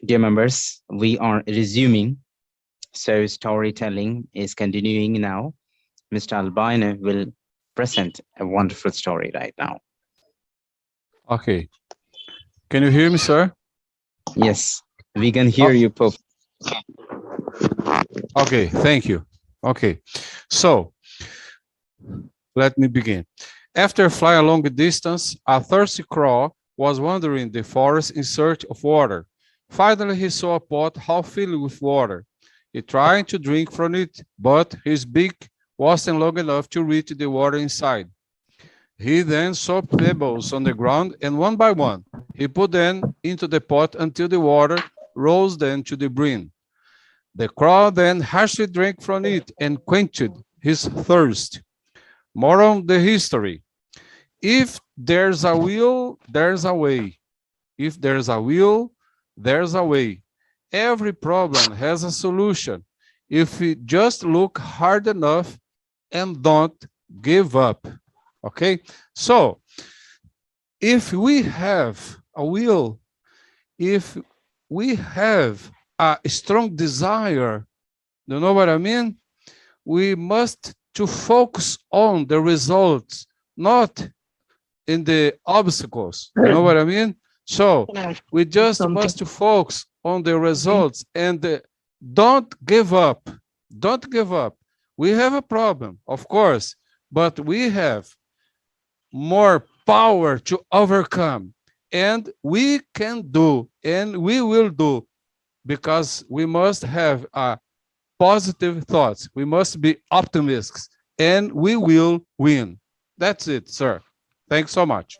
Dear members, we are resuming. So storytelling is continuing now. Mr. Albino will present a wonderful story right now. Okay. Can you hear me, sir? Yes, we can hear Oh, you, Pope. okay. Thank you. Okay. So let me begin. After flying a long distance, a thirsty crow was wandering the forest in search of water. Finally, he saw a pot half filled with water. He tried to drink from it, but his beak wasn't long enough to reach the water inside. He then saw pebbles on the ground, and one by one, he put them into the pot until the water rose then to the brim. The crow then harshly drank from it and quenched his thirst. Moral of the history: if there's a will, there's a way. If there's a will, there's a way. Every problem has a solution if we just look hard enough and don't give up. Okay? So, if we have a will, if we have a strong desire, you know what I mean? We must to focus on the results, not in the obstacles. You know what I mean? So we just must to focus on the results and don't give up. Don't give up. We have a problem, of course, but we have more power to overcome. And we can do, and we will do, because we must have positive thoughts. We must be optimists, and we will win. That's it, sir. Thanks so much.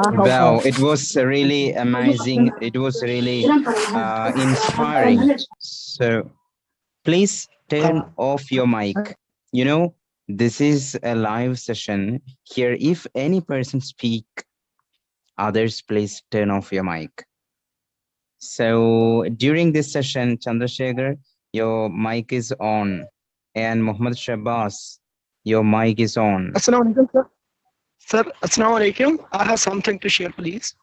Wow, it was really amazing. It was really inspiring. So please turn off your mic. You know, this is a live session. Here, if any person speak, others please turn off your mic. So during this session, Chandrasekhar, your mic is on, and Muhammad Shabazz, your mic is on. Assalamu alaikum, sir. Sir, Assalamu alaikum. I have something to share, please.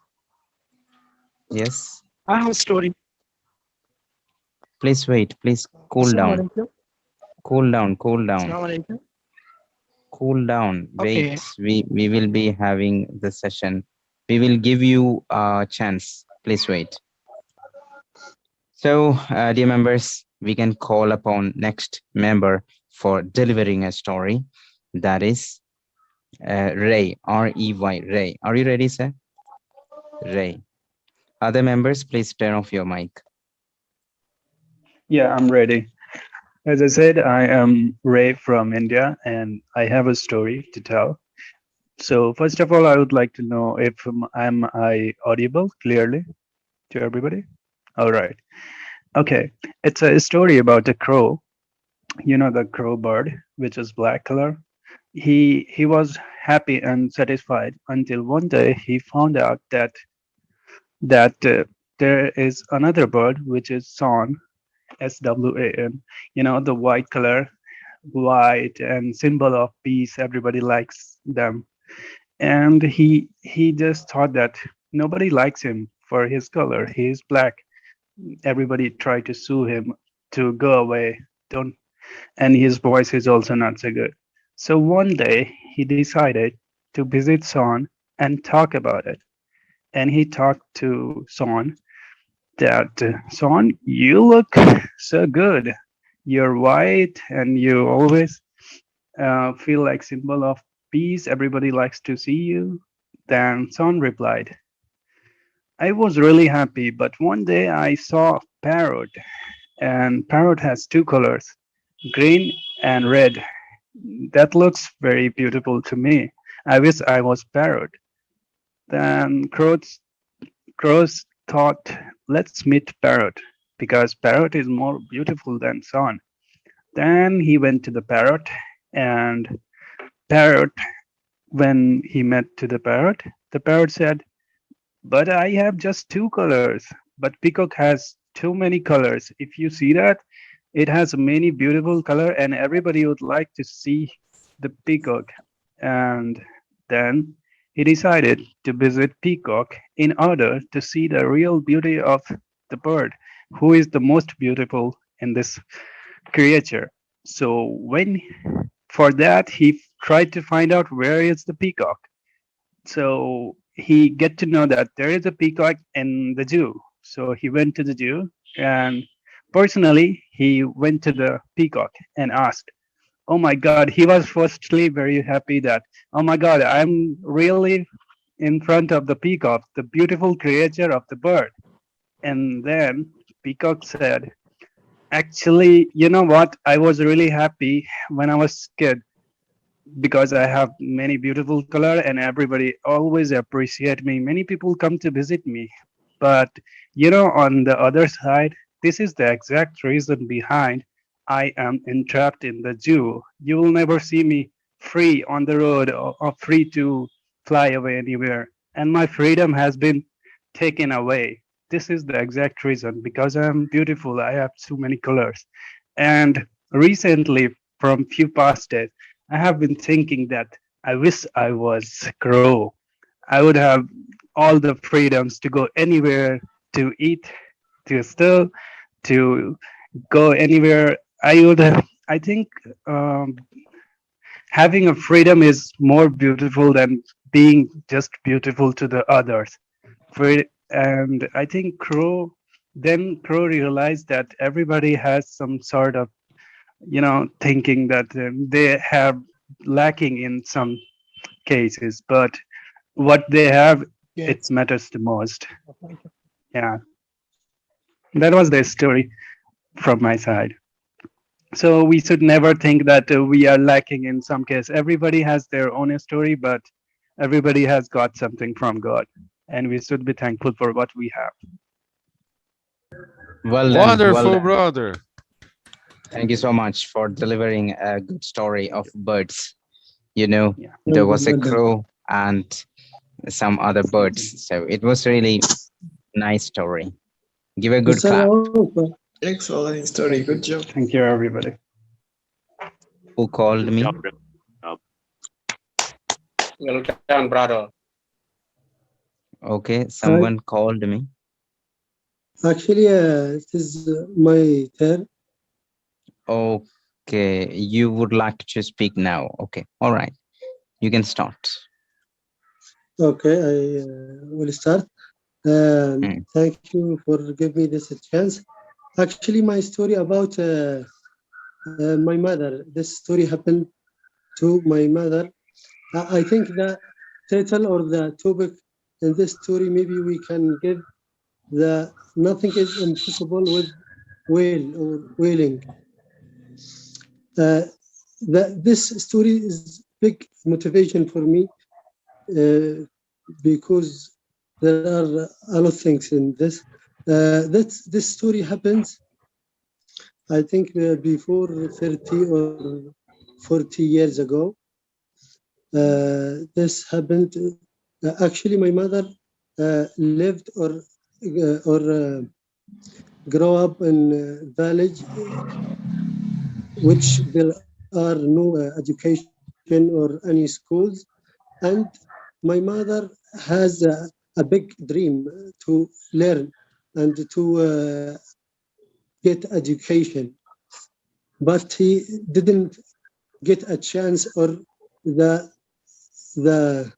Yes, I have a story. please wait. Please cool Assalamu down. alaikum. Cool down. Cool down. Assalamu alaikum. Cool down. Wait. Okay. We will be having the session. We will give you a chance. Please wait. So, dear members, we can call upon next member for delivering a story. That is Ray, R-E-Y, Ray. Are you ready, sir? Ray. Other members, please turn off your mic. Yeah, I'm ready. As I said, I am Ray from India and I have a story to tell. So first of all, I would like to know if am I audible clearly to everybody? All right. Okay. It's a story about a crow. You know the crow bird, which is black color. He was happy and satisfied until one day he found out that there is another bird which is swan, SWAN. You know the white color, white and symbol of peace. Everybody likes them, and he just thought that nobody likes him for his color. He is black. Everybody tried to sue him to go away. Don't. And his voice is also not so good. So one day he decided to visit Son and talk about it. And he talked to Son that Son, you look so good. You're white and you always feel like symbol of peace. Everybody likes to see you. Then Son replied, I was really happy, but one day I saw a parrot, and parrot has two colors, green and red. That looks very beautiful to me. I wish I was parrot. Then crows thought, let's meet parrot because parrot is more beautiful than sun. Then he went to the parrot, and parrot, when he met to the parrot said, but I have just two colors. But peacock has too many colors. If you see that, it has many beautiful color, and everybody would like to see the peacock. And then he decided to visit Peacock in order to see the real beauty of the bird, who is the most beautiful in this creature. So when for that he tried to find out where is the peacock. So he get to know that there is a peacock in the zoo. So he went to the zoo and personally he went to the peacock and asked, oh my god, he was firstly very happy that, oh my god, I'm really in front of the peacock, the beautiful creature of the bird. And then peacock said, actually, you know what, I was really happy when I was kid because I have many beautiful color and everybody always appreciate me. Many people come to visit me. But on the other side, this is the exact reason behind I am entrapped in the zoo. You will never see me free on the road or free to fly away anywhere. And my freedom has been taken away. This is the exact reason because I'm beautiful. I have so many colors. And recently, from few past days, I have been thinking that I wish I was crow. I would have all the freedoms to go anywhere, to eat, to steal, to go anywhere. I think having a freedom is more beautiful than being just beautiful to the others. And I think Crow realized that everybody has some sort of thinking that they have lacking in some cases, but what they have, it Yes. matters the most. Yeah, that was the story from my side. So we should never think that we are lacking in some case. Everybody has their own story, but everybody has got something from God, and we should be thankful for what we have. Well done. Well Wonderful, done. brother. Thank you so much for delivering a good story of birds. You know, Yeah. there was a crow and some other birds. So it was really nice story. Give a good clap. Excellent story. Good job. Thank you, everybody. Who called me? Good job. Well done, brother. Okay, someone called me. Actually, it is my turn. Okay, you would like to speak now. Okay, all right. You can start. Okay, I will start. Thank you for giving me this chance. Actually, my story about my mother. This story happened to my mother. I think the title or the topic in this story, maybe we can give the nothing is impossible with whale or whaling. This story is big motivation for me because there are a lot of things in this. This story happens, I think, before 30 or 40 years ago. This happened. Actually, my mother lived or grow up in a village which there are no education or any schools, and my mother has a big dream to learn and to get education, but he didn't get a chance or the the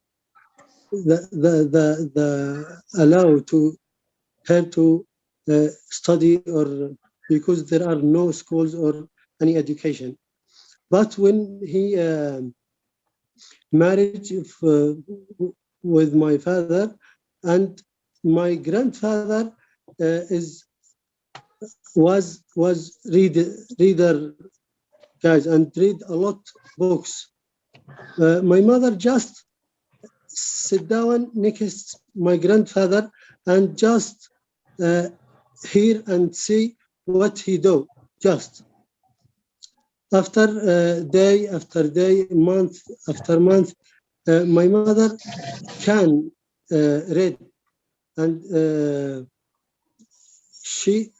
the allow to her to study or because there are no schools or any education. But when he married with my father, and my grandfather is was reader guys and read a lot books. My mother just sit down next my grandfather and just hear and see what he do. Just after day, month after month, my mother can read, and she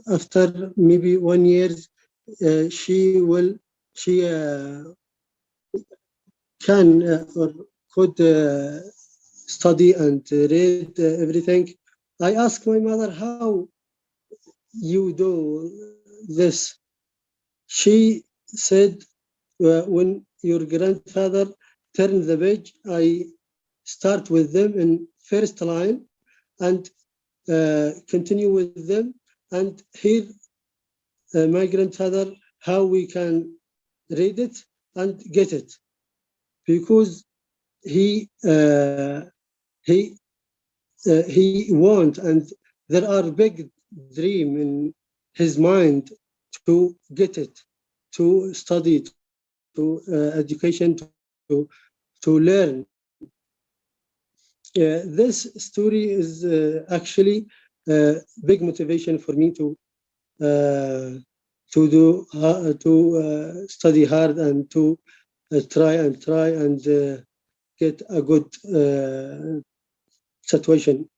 after maybe 1 year she can or could study and read everything. I asked my mother, how you do this? She said, when your grandfather turned the page, I start with them in first line and continue with them and hear my grandfather how we can read it and get it, because he want, and there are big dream in his mind to get it, to study, to education, to learn. This story is actually big motivation for me to study hard and to try and get a good situation.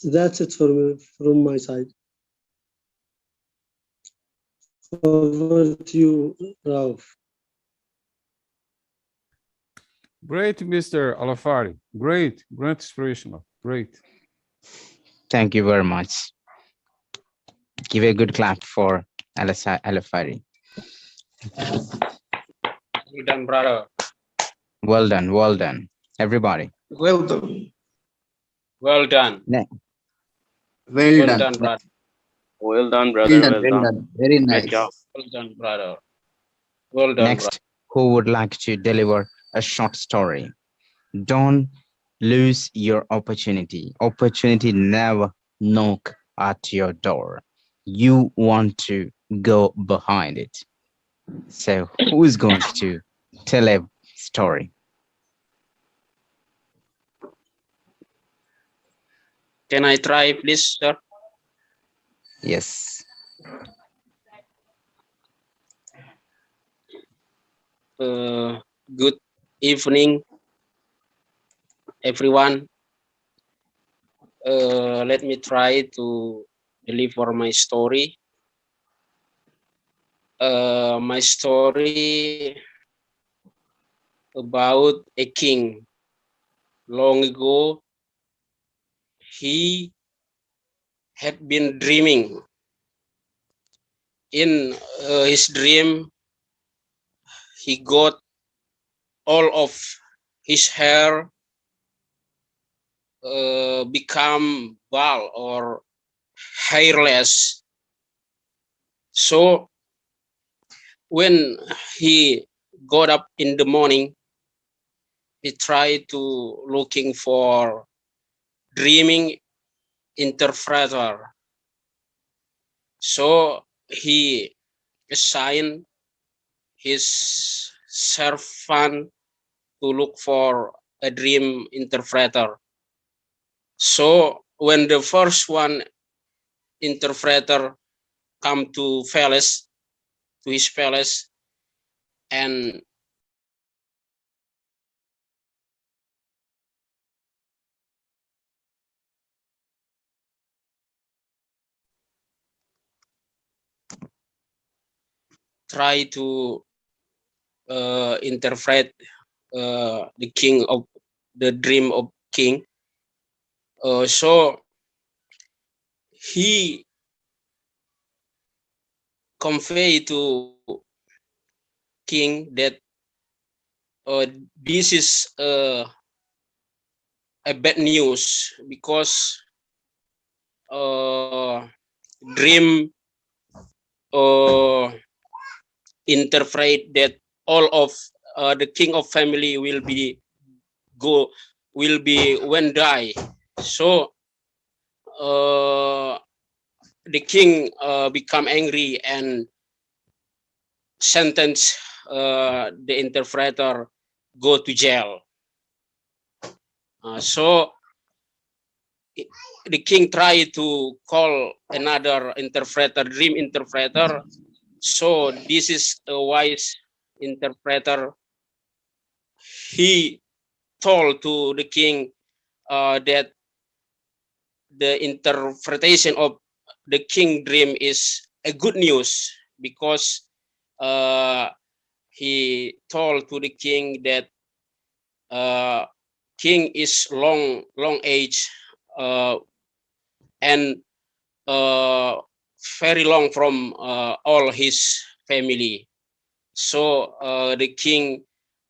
That's it from my side. Over to you, Rauf. Great, Mr. Alafari. Great, great, inspirational. Great. Thank you very much. Give a good clap for Alafari. Well done, brother. Well done, everybody. Well done. Well done. Well Well done. done, brother. Well done, brother. Well done. Well done. Very Great nice. job. Well done, brother. Well done, Next, who would like to deliver a short story? Don't lose your opportunity. Opportunity never knock at your door. You want to go behind it. So who is going to tell a story? Can I try, please, sir? Yes. Good evening, everyone. Let me try to deliver my story. My story about a king. Long ago, he had been dreaming. In his dream, he got all of his hair become bald or hairless. So when he got up in the morning, he tried to looking for dreaming interpreter. So he assigned his servant to look for a dream interpreter. So when the first one interpreter come to his palace, and try to interpret the king of the dream of king. So he convey to king that this is a bad news, because dream interpret that all of the king of family will be when die. So the king become angry and sentence the interpreter go to jail. So the king tried to call another interpreter, dream interpreter. So this is a wise interpreter. He told to the king that the interpretation of the king dream is a good news, because he told to the king that king is long age and very long from all his family. So the king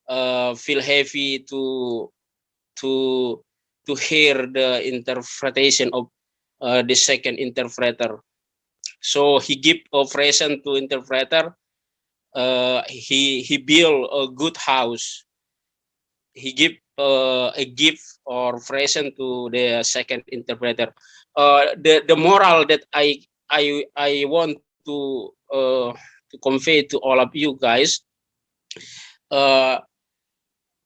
feel heavy to hear the interpretation of the second interpreter. So he give a present to interpreter. He built a good house. He give a gift or present to the second interpreter. The moral that I want to convey to all of you guys.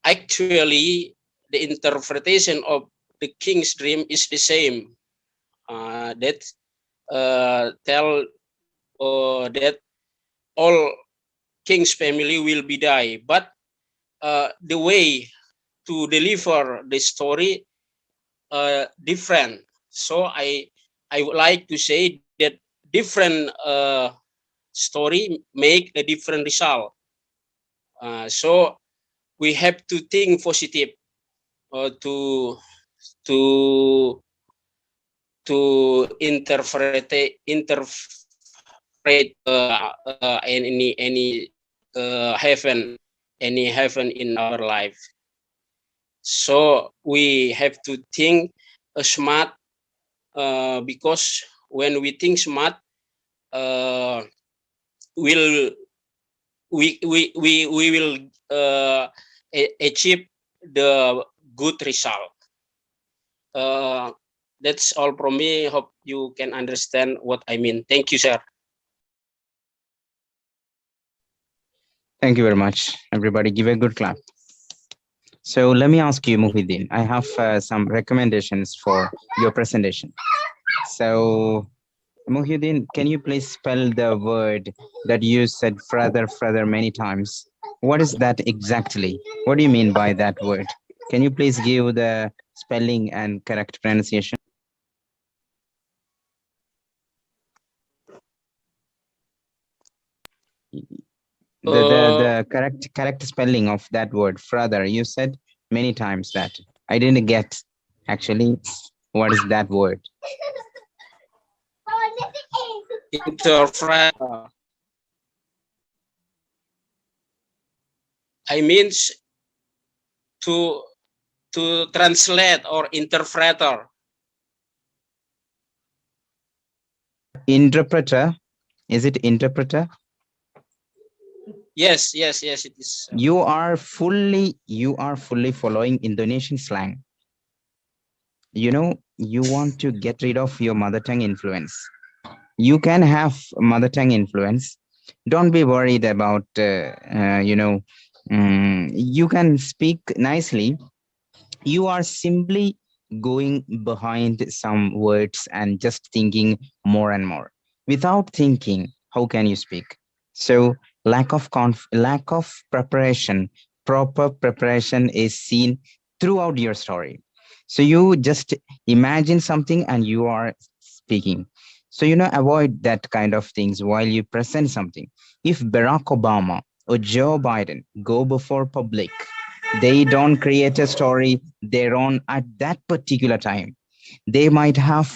Actually, the interpretation of the king's dream is the same. That tell that all king's family will be die, but the way to deliver the story different. So I would like to say that different story make a different result. So we have to think positive to interpret any heaven in our life. So we have to think smart because when we think smart, we will achieve the good result. That's all from me. Hope you can understand what I mean. Thank you, sir. Thank you very much. Everybody give a good clap. So let me ask you, Muhyiddin, I have some recommendations for your presentation. So Muhyiddin, can you please spell the word that you said further many times? What is that exactly? What do you mean by that word? Can you please give the spelling and correct pronunciation? The correct spelling of that word, further, you said many times that. I didn't get actually what is that word? Interpreter. I means to translate or interpreter. Interpreter. Is it interpreter? Yes, it is. You are fully following Indonesian slang. You know, you want to get rid of your mother tongue influence. You can have mother tongue influence. Don't be worried about, you can speak nicely. You are simply going behind some words and just thinking more and more. Without thinking, how can you speak? So lack of preparation, proper preparation is seen throughout your story. So you just imagine something and you are speaking. So, avoid that kind of things while you present something. If Barack Obama or Joe Biden go before public, they don't create a story their own at that particular time. They might have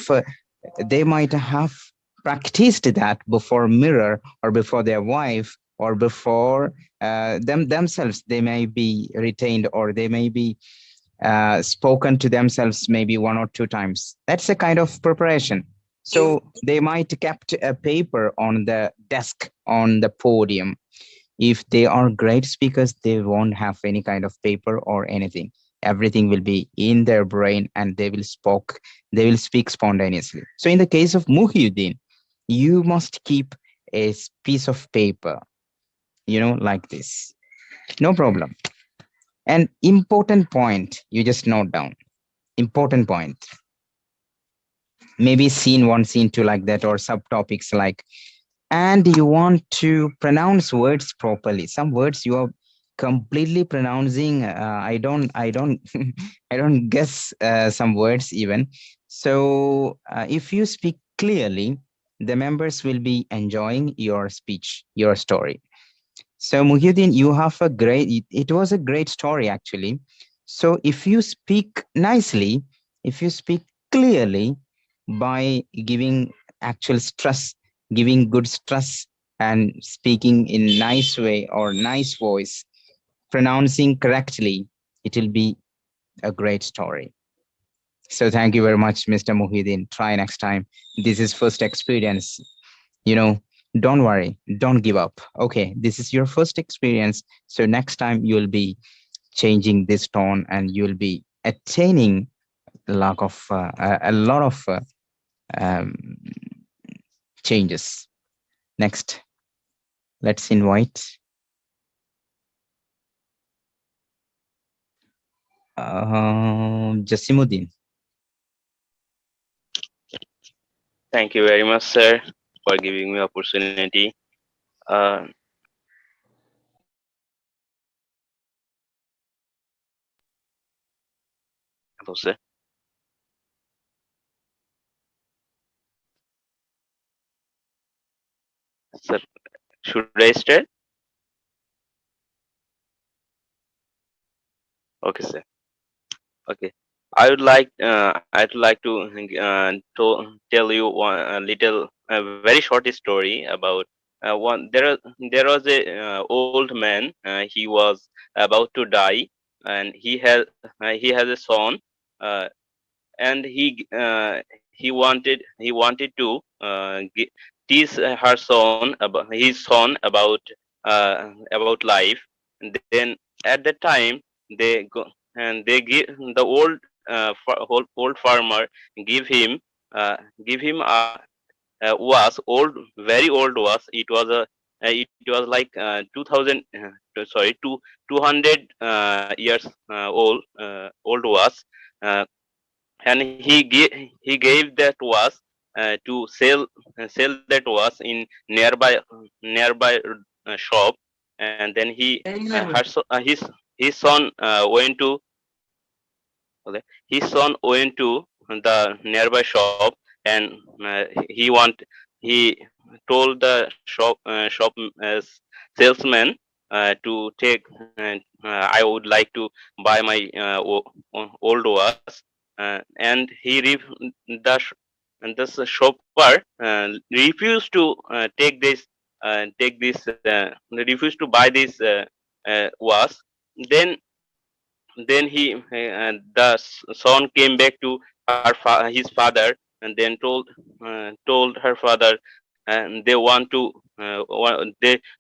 practiced that before mirror or before their wife or before themselves. They may be retained or they may be spoken to themselves maybe 1 or 2 times. That's a kind of preparation. So they might kept a paper on the desk on the podium. If they are great speakers, they won't have any kind of paper or anything. Everything will be in their brain and they will speak spontaneously. So in the case of Muhyiddin, you must keep a piece of paper, like this. No problem. An important point, you just note down. Important point. Maybe scene 1, scene 2 like that, or subtopics like, and you want to pronounce words properly. Some words you are completely pronouncing. I don't I don't guess some words even. So if you speak clearly, the members will be enjoying your speech, your story. So Muhyiddin, you have a it was a great story actually. So if you speak nicely, if you speak clearly by giving actual stress, giving good stress and speaking in nice way or nice voice, pronouncing correctly, it will be a great story. So thank you very much, Mr. Muhyiddin. Try next time. This is first experience. You know, don't worry, don't give up. Okay, this is your first experience. So next time you'll be changing this tone and you'll be attaining a lot of um, changes. Next, let's invite Jasimuddin. Thank you very much, sir, for giving me opportunity. Uh, Hello, sir. Sir, should I start? Okay, sir. Okay. I'd like to tell you one a little, a very short story about one. There was a old man. He was about to die, and he has a son, uh, and he wanted to teach her son about his son about life. And then at that time they go and they give the old farmer give him uh, was old, very old was. It was like 2000 sorry two 200 years old was, uh, and he gave that was to sell that was in nearby shop. And then his son went to okay, his son went to the nearby shop, and he want he told the shop salesman to take I would like to buy my old was. And the sh- and this shopper refused to take this refused to buy this was. Then the son came back to his father, and then told her father, and they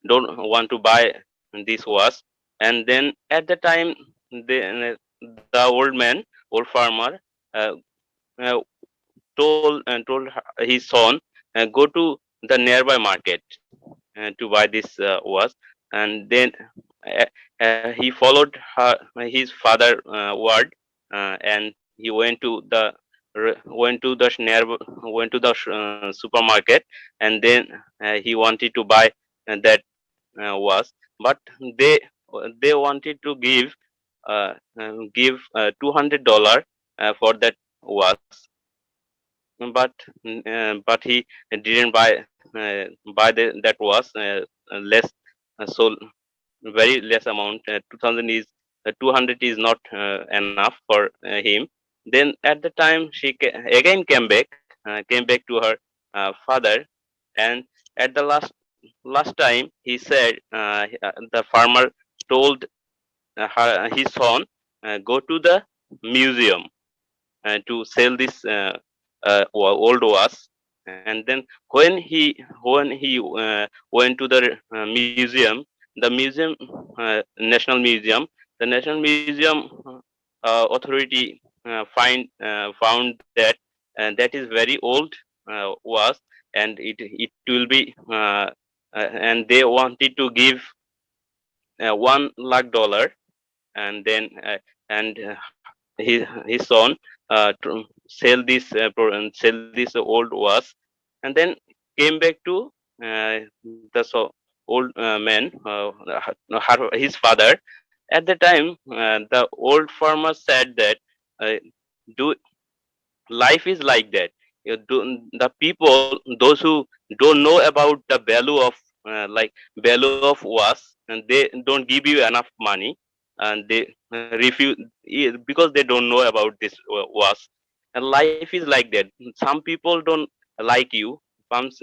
don't want to buy this was. And then at the time, the old farmer, uh, uh, told his son, go to the nearby market to buy this was. And then uh, he followed his father word, and he went to the supermarket. And then he wanted to buy that was. But they they wanted to give $200 for that was. But he didn't buy that was less, so very less amount. 2000 is 200 is not enough for him. Then at the time again came back to her father. And at the last time he said, the farmer told his son, go to the museum to sell this old was. And then when he went to the museum, the museum national museum the national museum authority found that that is very old was. And it will be and they wanted to give $1 lakh. And then his son sell this old was. And then came back to uh, the old man, his father. At the time, the old farmer said that, uh, do life is like that. The people, those who don't know about the value of, value of was, and they don't give you enough money, and they refuse because they don't know about this was. And life is like that. Some people don't like you.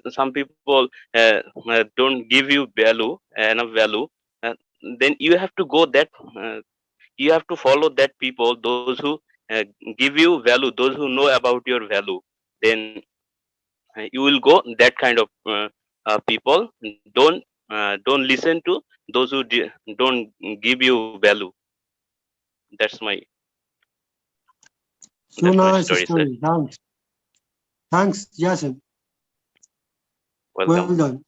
Some people don't give you value, enough value. uh, then you have to go that you have to follow that people, those who uh, give you value, those who know about your value. Then you will go that kind of people. Don't listen to those who don't give you value. So That's my nice story, sir. story. Thanks. Thanks, Jason. Welcome. Well done.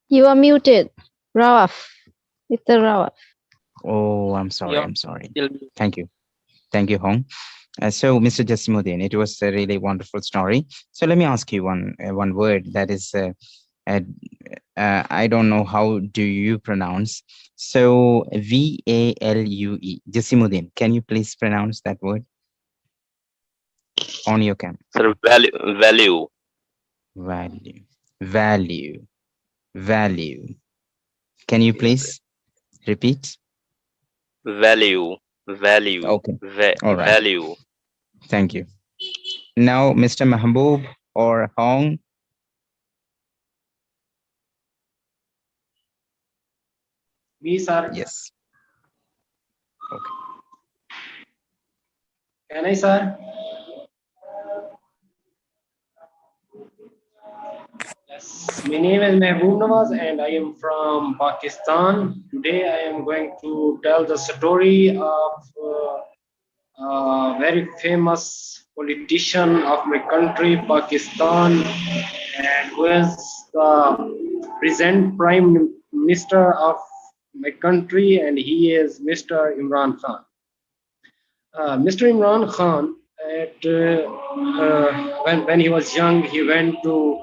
You are muted, Rawaf. Mr. Rawaf. Oh, I'm sorry. Yeah. I'm sorry. Still Thank you. Thank you, Hong. So, Mr. Jasimuddin, it was a really wonderful story. So, let me ask you one word that is, I don't know how do you pronounce. So, VALUE. Jasimuddin, can you please pronounce that word on your camera? Sir, value. Value, value, value. Can you please repeat? Value. Okay. All right. Value. Thank you. Now, Mr. Mahbub or Hong. Me, sir. Yes. Can I, sir? Yes. My name is Mehboob Nawaz and I am from Pakistan. Today I am going to tell the story of a very famous politician of my country, Pakistan, and who is the present Prime Minister of my country, and he is Mr. Imran Khan. Mr. Imran Khan, when he was young, he went to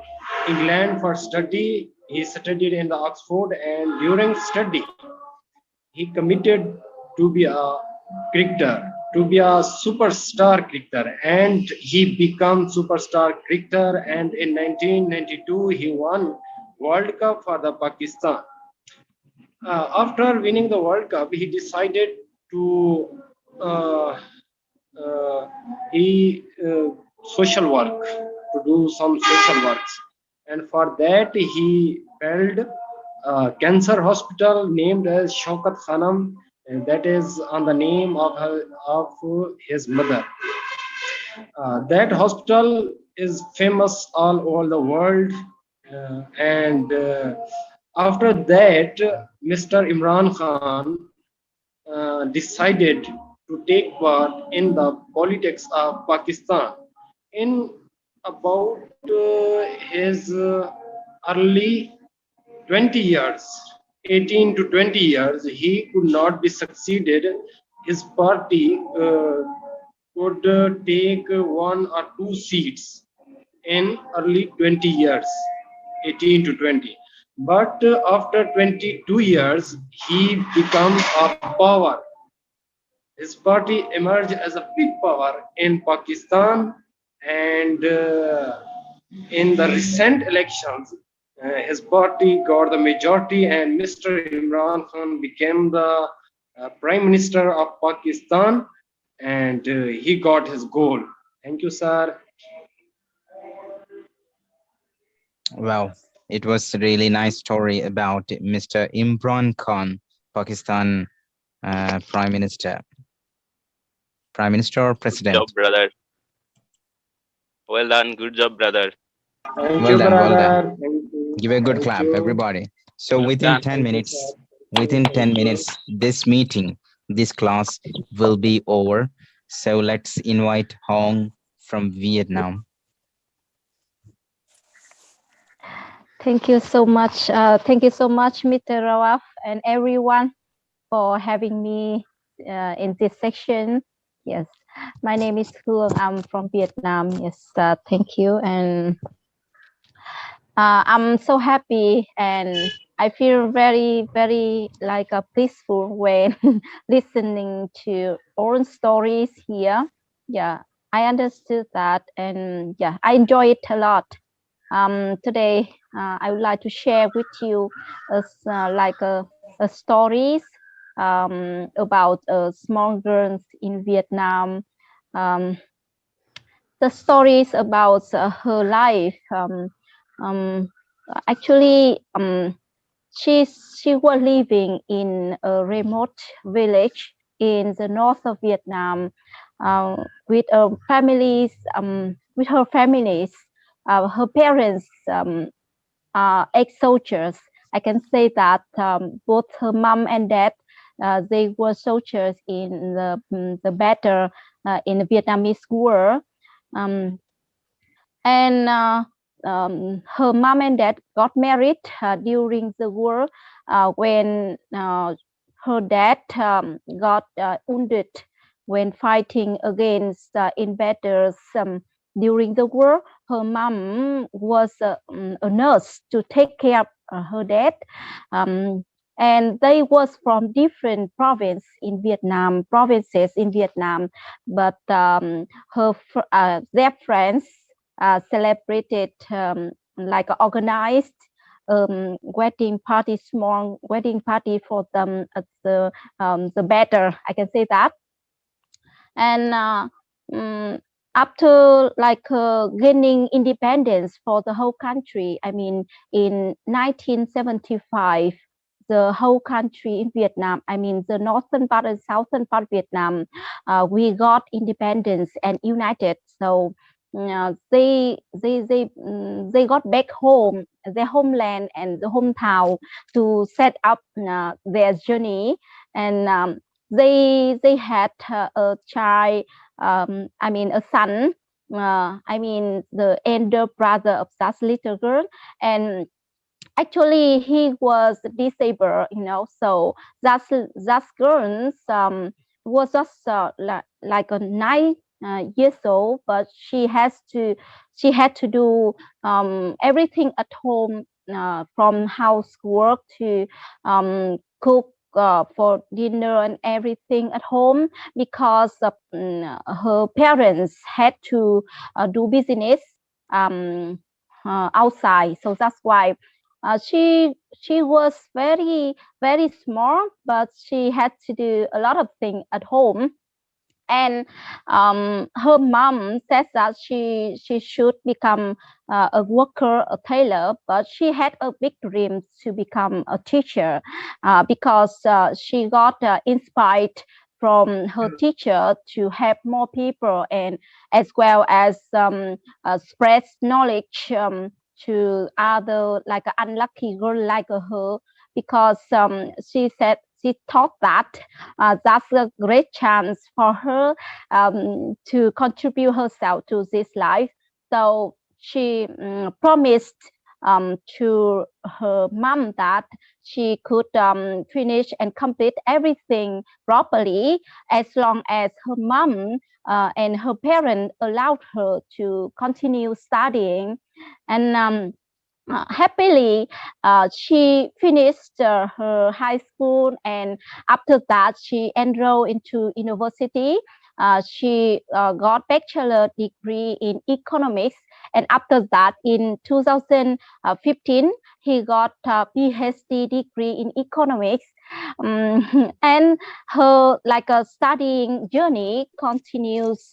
England for study. He studied in the Oxford, and during study, he committed to be a cricketer, to be a superstar cricketer, and he became superstar cricketer. And in 1992, he won World Cup for the Pakistan. After winning the World Cup, he decided to uh, social work, to do some social works, and for that he built a cancer hospital named as Shaukat Khanam, and that is on the name of his mother. That hospital is famous all over the world, and after that, Mr. Imran Khan decided to take part in the politics of Pakistan. In about his early 20 years, 18 to 20 years, he could not be succeeded. His party could take one or two seats in early 20 years, 18 to 20. But after 22 years, he became a power. His party emerged as a big power in Pakistan, and in the recent elections, his party got the majority, and Mr. Imran Khan became the Prime Minister of Pakistan, and he got his goal. Thank you, sir. Wow, it was a really nice story about Mr. Imran Khan, Pakistan Prime Minister. Prime Minister or President? Good job, brother. Well done. Good job, brother. Thank Well you, done, brother. well done. Thank you. Give a good Thank clap, you. everybody. So Well within done. 10 Thank you, minutes, sir. within 10 Thank you. minutes, this meeting, this class will be over. So let's invite Hong from Vietnam. Thank you so much. Thank you so much, Mr. Rawaf, and everyone for having me in this section. Yes, my name is Hương. I'm from Vietnam. Yes, thank you. And I'm so happy and I feel very like peaceful when listening to old stories here. Yeah, I understood that, and yeah, I enjoy it a lot. Today, I would like to share with you like a stories about small girls in Vietnam. Um, the stories about her life. Actually, she was living in a remote village in the north of Vietnam with families with her families. Her parents are ex-soldiers. I can say that both her mom and dad they were soldiers in the battle in the Vietnamese War. Um, and her mom and dad got married during the war when her dad got wounded when fighting against invaders during the war. Her mom was a nurse to take care of her dad, and they was from different provinces in Vietnam, but their friends celebrated like organized wedding party, small wedding party for them at the better, I can say that. And after like gaining independence for the whole country, I mean in 1975, the whole country in Vietnam, I mean the northern part and southern part of Vietnam, we got independence and united. So they got back home, their homeland and the hometown to set up their journey. And they had a child, I mean a son, I mean the elder brother of that little girl. And actually he was disabled, you know, so that girl was just like a 9 years old, but she had to do everything at home, from housework to cook for dinner and everything at home, because her parents had to do business outside. So that's why she was very small, but she had to do a lot of things at home. And her mom said that she should become a worker, a tailor, but she had a big dream to become a teacher, because she got inspired from her teacher to help more people, and as well as spread knowledge to other like an unlucky girl like her, because she said she thought that that's a great chance for her to contribute herself to this life. So she promised to her mom that she could finish and complete everything properly, as long as her mom and her parents allowed her to continue studying. And happily she finished her high school, and after that she enrolled into university. She got bachelor degree in economics, and after that in 2015 he got a PhD degree in economics. And her like a studying journey continues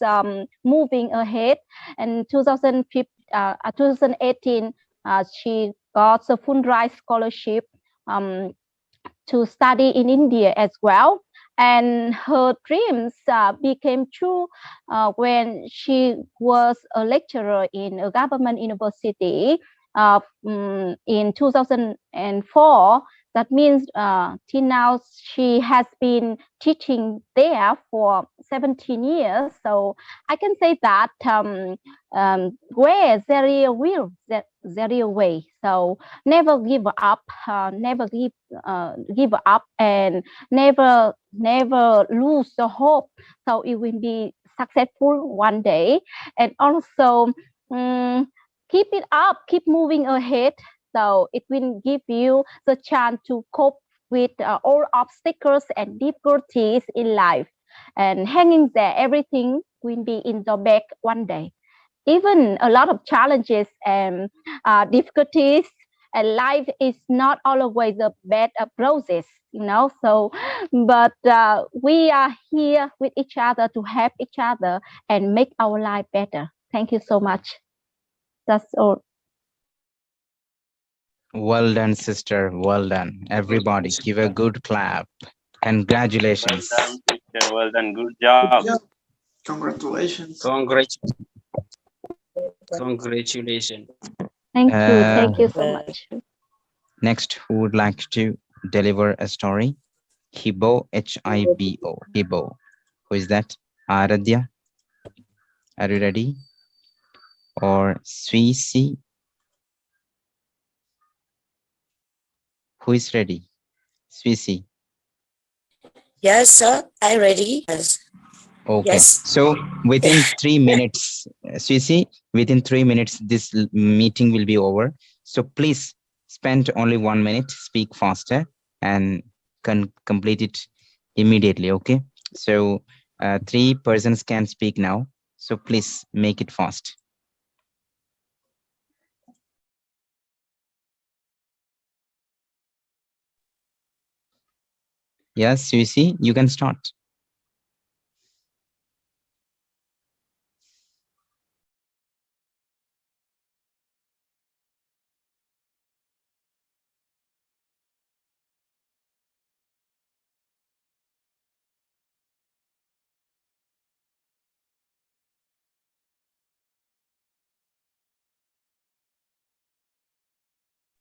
moving ahead. In 2018 she got a Fulbright scholarship to study in India as well. And her dreams became true when she was a lecturer in a government university in 2004. That means till now she has been teaching there for 17 years. So I can say that where there is a will, there is a way. So never give up, never give up, and never lose the hope. So it will be successful one day. And also keep it up, keep moving ahead. So it will give you the chance to cope with all obstacles and difficulties in life. And hanging there, everything will be in your bag one day. Even a lot of challenges and difficulties, and life is not always a bad process, so but we are here with each other to help each other and make our life better. Thank you so much. That's all. Well done, sister. Well done. Everybody, give a good clap. Congratulations. Well done, sister. Well done. Good job. Yeah. Congratulations. Congratulations. Thank you so much. Next, who would like to deliver a story? Hibo, Hibo. Hibo. Who is that? Aradhya? Are you ready? Or Swisi? Who is ready? Swisi. Yes, sir. I'm ready. Yes. Okay. Yes. So within 3 minutes, Swisi, within 3 minutes, this meeting will be over. So please spend only 1 minute, speak faster and complete it immediately. Okay. So 3 persons can speak now. So please make it fast. Yes, Swisi, you can start.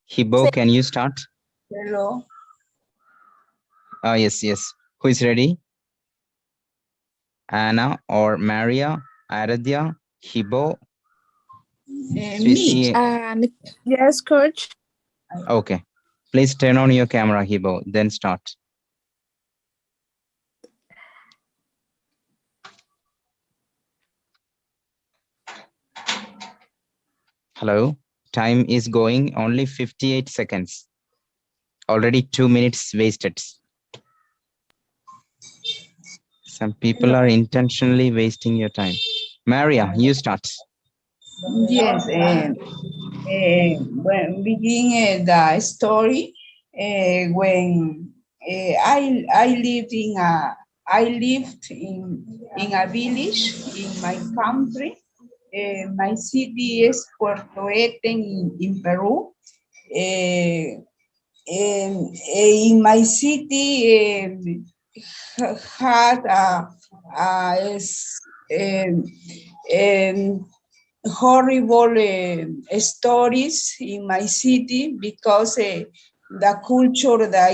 Hibo, can you start? Hello. Yes. Who is ready? Anna or Maria, Aradhya, Hibo, Me. Swisi. Yes, coach. Okay. Please turn on your camera, Hibo, then start. Hello. Time is going only 58 seconds. Already 2 minutes wasted. Some people are intentionally wasting your time. Maria, you start. Yes. When begin the story, when I lived in a village in my country. My city is Puerto Eten in Peru. In my city had horrible stories in my city because the culture, the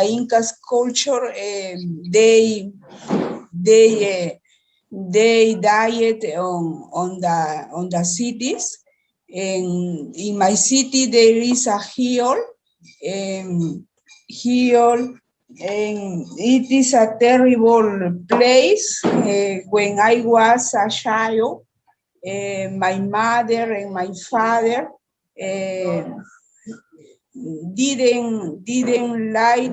Incas culture, they died on the cities. And in my city there is a hill, and it is a terrible place. When I was a child, my mother and my father didn't like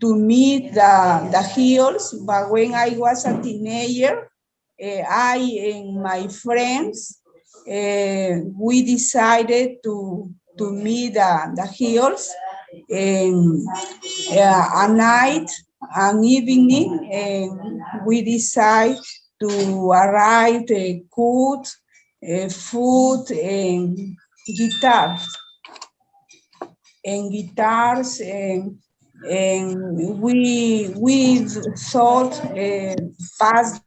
to meet the hills, but when I was a teenager, I and my friends, we decided to meet the hills, and a night, an evening, and we decide to arrive, cook, food, and guitars, and we thought pass